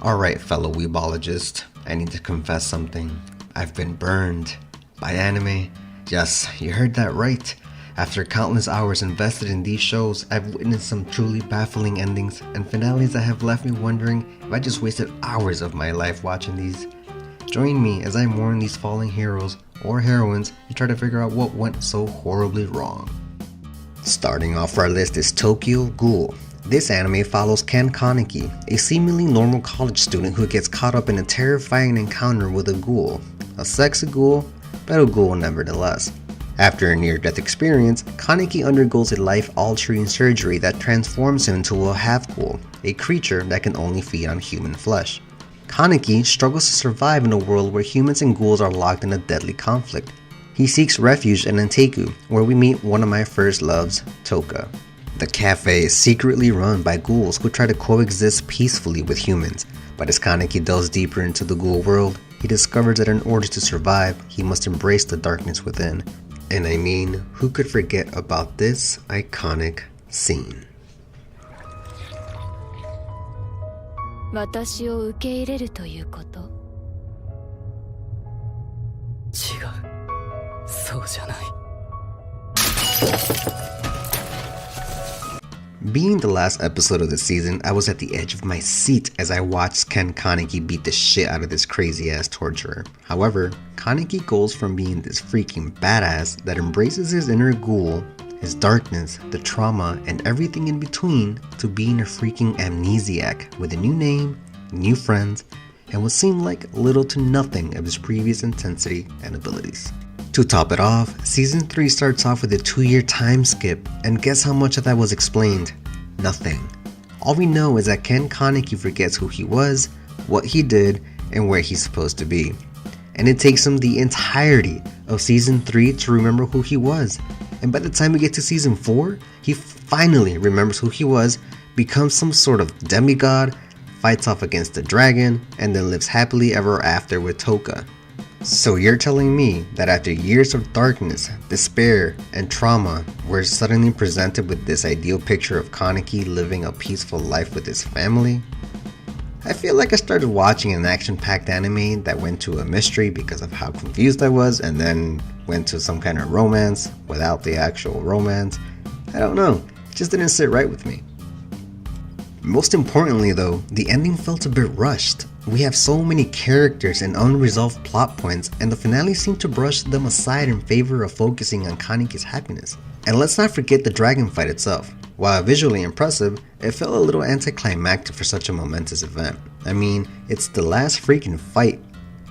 Alright, fellow weebologist, I need to confess something. I've been burned by anime. Yes, you heard that right. After countless hours invested in these shows, I've witnessed some truly baffling endings and finales that have left me wondering if I just wasted hours of my life watching these. Join me as I mourn these fallen heroes or heroines and try to figure out what went so horribly wrong. Starting off our list is Tokyo Ghoul. This anime follows Ken Kaneki, a seemingly normal college student who gets caught up in a terrifying encounter with a ghoul. A sexy ghoul, but a ghoul nevertheless. After a near-death experience, Kaneki undergoes a life-altering surgery that transforms him into a half-ghoul, a creature that can only feed on human flesh. Kaneki struggles to survive in a world where humans and ghouls are locked in a deadly conflict. He seeks refuge in Anteku, where we meet one of my first loves, Toka. The cafe is secretly run by ghouls who try to coexist peacefully with humans, but as Kaneki delves deeper into the ghoul world, he discovers that in order to survive, he must embrace the darkness within. And I mean, who could forget about this iconic scene? 私を受け入れるということ。違う。そうじゃない。Being the last episode of the season, I was at the edge of my seat as I watched Ken Kaneki beat the shit out of this crazy ass torturer. However, Kaneki goes from being this freaking badass that embraces his inner ghoul, his darkness, the trauma, and everything in between, to being a freaking amnesiac with a new name, new friends, and what seemed like little to nothing of his previous intensity and abilities. To top it off, Season 3 starts off with a 2-year time skip, and guess how much of that was explained? Nothing. All we know is that Ken Kaneki forgets who he was, what he did, and where he's supposed to be. And it takes him the entirety of Season 3 to remember who he was. And by the time we get to Season 4, he finally remembers who he was, becomes some sort of demigod, fights off against a dragon, and then lives happily ever after with Toka. So you're telling me that after years of darkness, despair, and trauma, we're suddenly presented with this ideal picture of Kaneki living a peaceful life with his family? I feel like I started watching an action-packed anime that went to a mystery because of how confused I was, and then went to some kind of romance without the actual romance. I don't know, it just didn't sit right with me. Most importantly though, the ending felt a bit rushed. We have so many characters and unresolved plot points, and the finale seemed to brush them aside in favor of focusing on Kaneki's happiness. And let's not forget the dragon fight itself. While visually impressive, it felt a little anticlimactic for such a momentous event. I mean, it's the last freaking fight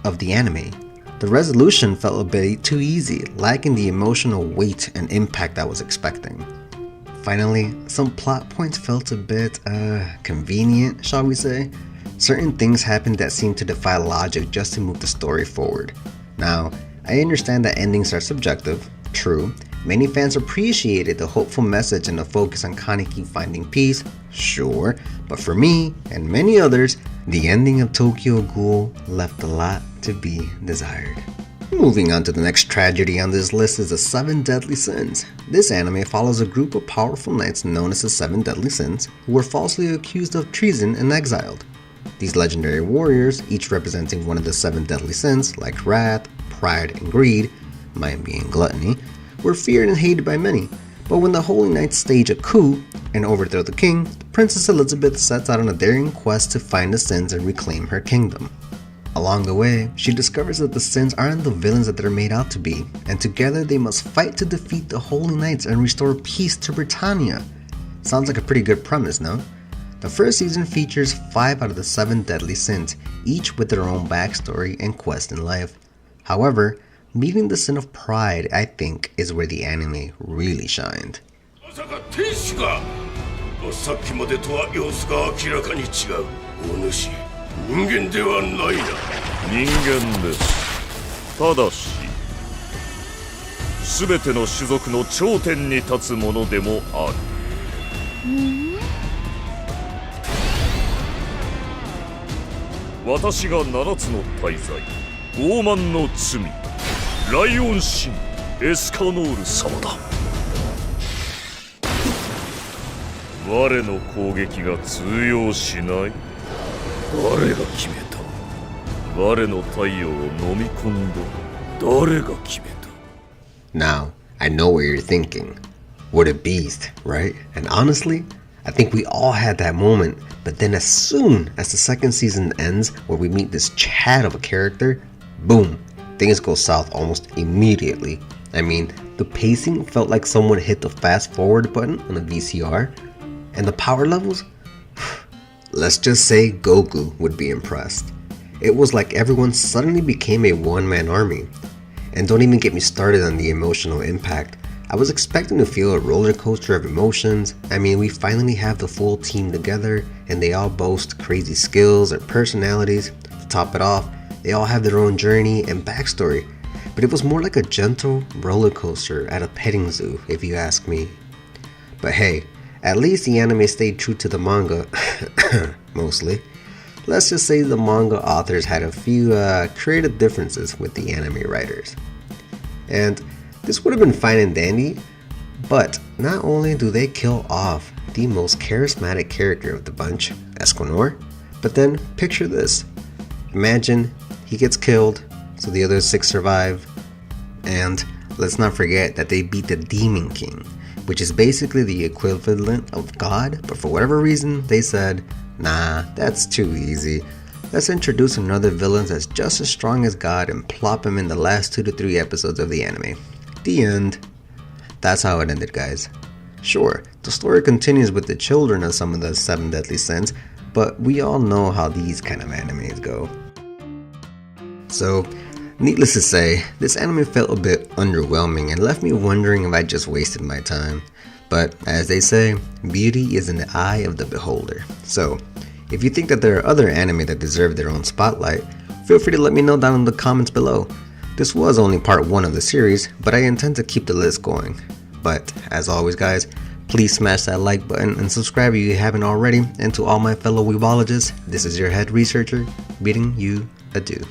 of the anime. The resolution felt a bit too easy, lacking the emotional weight and impact I was expecting. Finally, some plot points felt a bit, convenient, shall we say. Certain things happened that seemed to defy logic just to move the story forward. Now, I understand that endings are subjective, true. Many fans appreciated the hopeful message and the focus on Kaneki finding peace, sure. But for me, and many others, the ending of Tokyo Ghoul left a lot to be desired. Moving on to the next tragedy on this list is the 7 Deadly Sins. This anime follows a group of powerful knights known as the 7 Deadly Sins who were falsely accused of treason and exiled. These legendary warriors, each representing one of the 7 deadly sins like wrath, pride, and greed, mine being gluttony, were feared and hated by many. But when the Holy Knights stage a coup and overthrow the king, Princess Elizabeth sets out on a daring quest to find the sins and reclaim her kingdom. Along the way, she discovers that the sins aren't the villains that they're made out to be, and together they must fight to defeat the Holy Knights and restore peace to Britannia. Sounds like a pretty good premise, no? The first season features 5 out of the 7 deadly sins, each with their own backstory and quest in life. However, meeting the sin of pride, I think, is where the anime really shined. 我の太陽を飲み込んだ誰が決めた Now, I know what you're thinking. What a beast, right? And honestly, I think we all had that moment, but then as soon as the second season ends where we meet this Chad of a character, boom, things go south almost immediately. I mean, the pacing felt like someone hit the fast forward button on a VCR, and the power levels? Let's just say Goku would be impressed. It was like everyone suddenly became a one-man army. And don't even get me started on the emotional impact. I was expecting to feel a roller coaster of emotions. I mean, we finally have the full team together and they all boast crazy skills and personalities. To top it off, they all have their own journey and backstory. But it was more like a gentle roller coaster at a petting zoo, if you ask me. But hey, at least the anime stayed true to the manga, mostly. Let's just say the manga authors had a few creative differences with the anime writers. And this would have been fine and dandy, but not only do they kill off the most charismatic character of the bunch, Escanor, but then picture this. Imagine he gets killed, so the other 6 survive, and let's not forget that they beat the Demon King, which is basically the equivalent of God, but for whatever reason they said, nah, that's too easy. Let's introduce another villain that's just as strong as God and plop him in the last 2 to 3 episodes of the anime. The end. That's how it ended, guys. Sure, the story continues with the children of some of the 7 deadly sins, but we all know how these kind of animes go. So, needless to say, this anime felt a bit underwhelming and left me wondering if I just wasted my time. But as they say, beauty is in the eye of the beholder. So, if you think that there are other anime that deserve their own spotlight, feel free to let me know down in the comments below. This was only part 1 of the series, but I intend to keep the list going. But as always, guys, please smash that like button and subscribe if you haven't already. And to all my fellow weebologists, this is your head researcher bidding you adieu.